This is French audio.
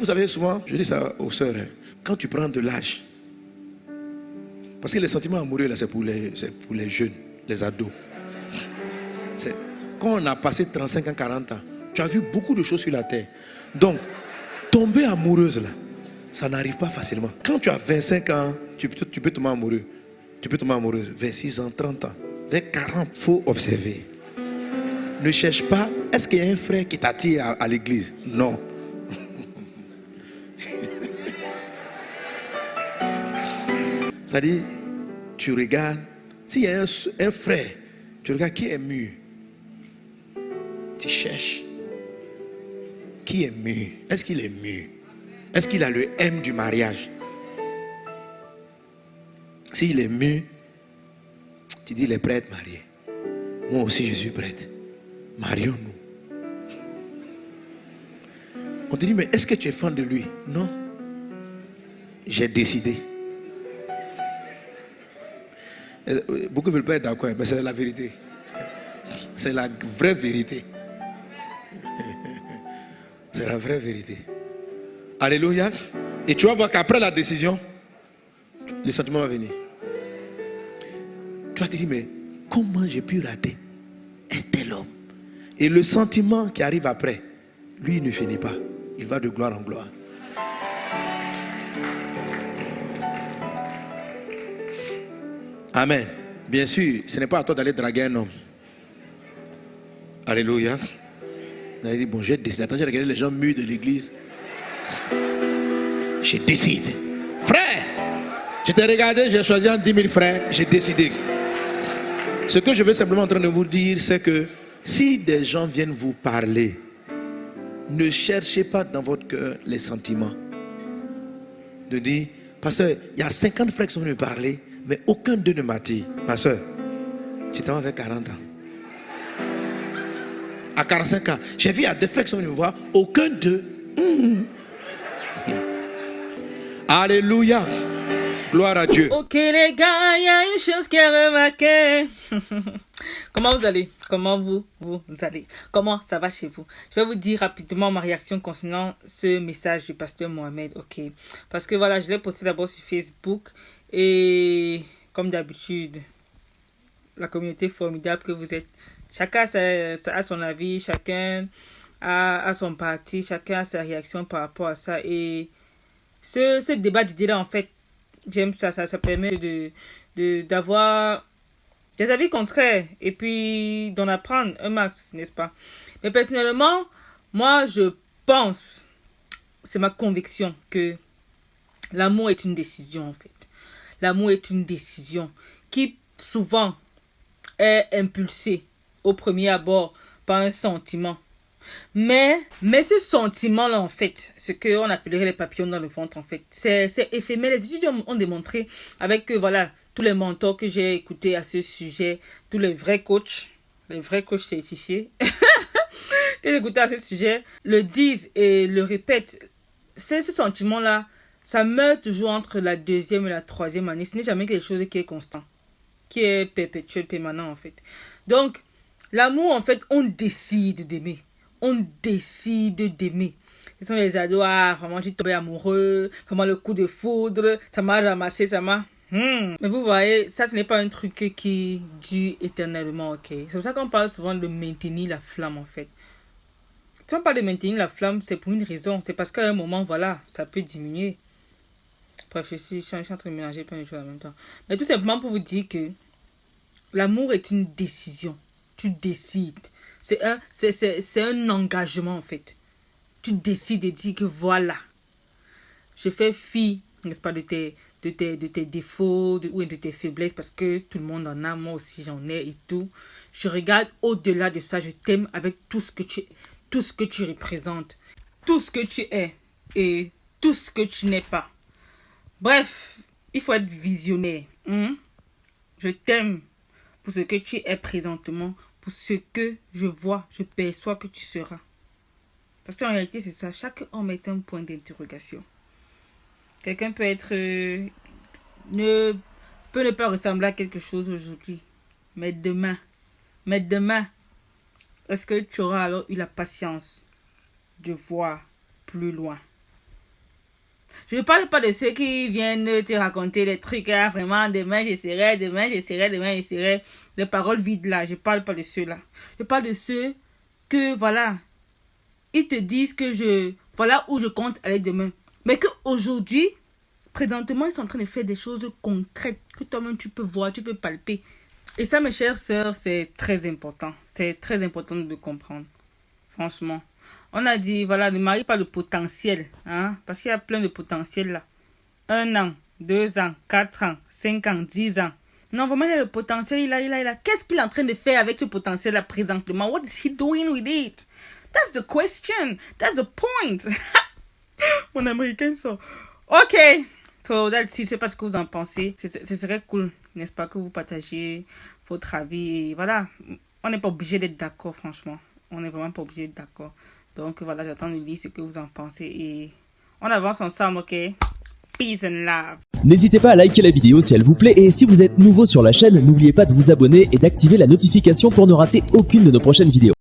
savez, souvent, je dis ça aux sœurs, hein, quand tu prends de l'âge, parce que les sentiments amoureux, là, c'est pour les jeunes, les ados. Quand on a passé 35 ans, 40 ans, tu as vu beaucoup de choses sur la terre. Donc, tomber amoureuse, là, ça n'arrive pas facilement. Quand tu as 25 ans, tu peux tomber amoureux. Tu peux tomber amoureuse. 26 ans, 30 ans, vers 40, il faut observer. Ne cherche pas, est-ce qu'il y a un frère qui t'attire à l'église? Non. C'est-à-dire, tu regardes, s'il y a un frère, tu regardes qui est mûr. Tu cherches. Qui est mûr? Est-ce qu'il est mûr? Est-ce qu'il a le M du mariage? S'il est mûr, tu dis il est prêt à être marié. Moi aussi je suis prête. Marions-nous. On te dit, mais est-ce que tu es fan de lui? Non. J'ai décidé. Beaucoup ne veulent pas être d'accord, mais c'est la vérité. C'est la vraie vérité. C'est la vraie vérité. Alléluia. Et tu vas voir qu'après la décision, le sentiment va venir. Tu vas te dire, mais comment j'ai pu rater un tel homme? Et le sentiment qui arrive après, lui, il ne finit pas. Il va de gloire en gloire. Amen. Bien sûr, ce n'est pas à toi d'aller draguer un homme. Alléluia. Vous allez dire, bon, j'ai décidé. Attends, j'ai regardé les gens mûrs de l'église. J'ai décidé. Frère, je t'ai regardé, j'ai choisi en 10 000 frères, j'ai décidé. Ce que je veux simplement en train de vous dire, c'est que si des gens viennent vous parler, ne cherchez pas dans votre cœur les sentiments. De dire, pasteur, il y a 50 frères qui sont venus me parler, mais aucun d'eux ne m'a dit, pasteur, tu t'en vas avec 40 ans. À 45 ans, j'ai vu, il y a deux frères qui sont venus me voir, aucun d'eux. Alléluia. Gloire à Dieu. Ok les gars, il y a une chose qui est remarquée. Comment vous allez? Comment vous allez? Comment ça va chez vous? Je vais vous dire rapidement ma réaction concernant ce message du pasteur Mohamed. Ok. Parce que voilà, je l'ai posté d'abord sur Facebook. Et comme d'habitude, la communauté formidable que vous êtes. Chacun a son avis, chacun a son parti, chacun a sa réaction par rapport à ça. Et ce débat d'idées-là, en fait, j'aime ça. Ça permet d'avoir des avis contraires et puis d'en apprendre un max, n'est-ce pas? Mais personnellement, moi, je pense, c'est ma conviction, que l'amour est une décision, en fait. L'amour est une décision qui, souvent, est impulsée au premier abord par un sentiment. Mais ce sentiment-là, en fait, ce qu'on appellerait les papillons dans le ventre, en fait, c'est éphémère. Les études ont démontré, avec voilà, tous les mentors que j'ai écoutés à ce sujet, tous les vrais coachs certifiés, que j'ai écoutés à ce sujet, le disent et le répètent. Ce sentiment-là, ça meurt toujours entre la 2e et la 3e année. Ce n'est jamais quelque chose qui est constant, qui est perpétuel, permanent, en fait. Donc, l'amour, en fait, on décide d'aimer. On décide d'aimer. Ce sont les ados, vraiment, tu tombes amoureux, vraiment le coup de foudre, ça m'a ramassé, ça m'a... Mais vous voyez, ça, ce n'est pas un truc qui dure éternellement, ok? C'est pour ça qu'on parle souvent de maintenir la flamme, en fait. Si on parle de maintenir la flamme, c'est pour une raison. C'est parce qu'à un moment, voilà, ça peut diminuer. Bref, je suis en train de mélanger plein de choses en même temps. Mais tout simplement pour vous dire que l'amour est une décision. Tu décides. C'est un engagement, en fait. Tu décides de dire que voilà, je fais fi, n'est-ce pas, de tes défauts ou de tes faiblesses, parce que tout le monde en a, moi aussi j'en ai et tout. Je regarde au-delà de ça, je t'aime avec tout ce que tu représentes, tout ce que tu es et tout ce que tu n'es pas. Bref, il faut être visionnaire. Je t'aime pour ce que tu es présentement, pour ce que je vois, je perçois que tu seras. Parce qu'en réalité, c'est ça. Chaque homme est un point d'interrogation. Quelqu'un peut peut ne pas ressembler à quelque chose aujourd'hui. Mais demain, est-ce que tu auras alors eu la patience de voir plus loin? Je ne parle pas de ceux qui viennent te raconter des trucs, hein, vraiment, demain j'essaierai, des paroles vides là. Je ne parle pas de ceux-là. Je parle de ceux que, voilà, ils te disent que voilà où je compte aller demain. Mais qu'aujourd'hui, présentement, ils sont en train de faire des choses concrètes que toi-même tu peux voir, tu peux palper. Et ça, mes chères sœurs, c'est très important. C'est très important de comprendre. Franchement. On a dit, voilà, ne marie pas le potentiel. Hein, parce qu'il y a plein de potentiel là. 1 an, 2 ans, 4 ans, 5 ans, 10 ans. Non, vraiment, il a le potentiel, il a. Qu'est-ce qu'il est en train de faire avec ce potentiel là présentement? What is he doing with it? That's the question. That's the point. Mon américain ça. Ok. So, that's it. Je sais pas ce que vous en pensez. Ce serait cool, n'est-ce pas, que vous partagiez votre avis. Et voilà. On n'est pas obligé d'être d'accord, franchement. On n'est vraiment pas obligé d'être d'accord. Donc, voilà, j'attends de lire ce que vous en pensez. Et on avance ensemble, ok? Peace and love. N'hésitez pas à liker la vidéo si elle vous plaît. Et si vous êtes nouveau sur la chaîne, n'oubliez pas de vous abonner et d'activer la notification pour ne rater aucune de nos prochaines vidéos.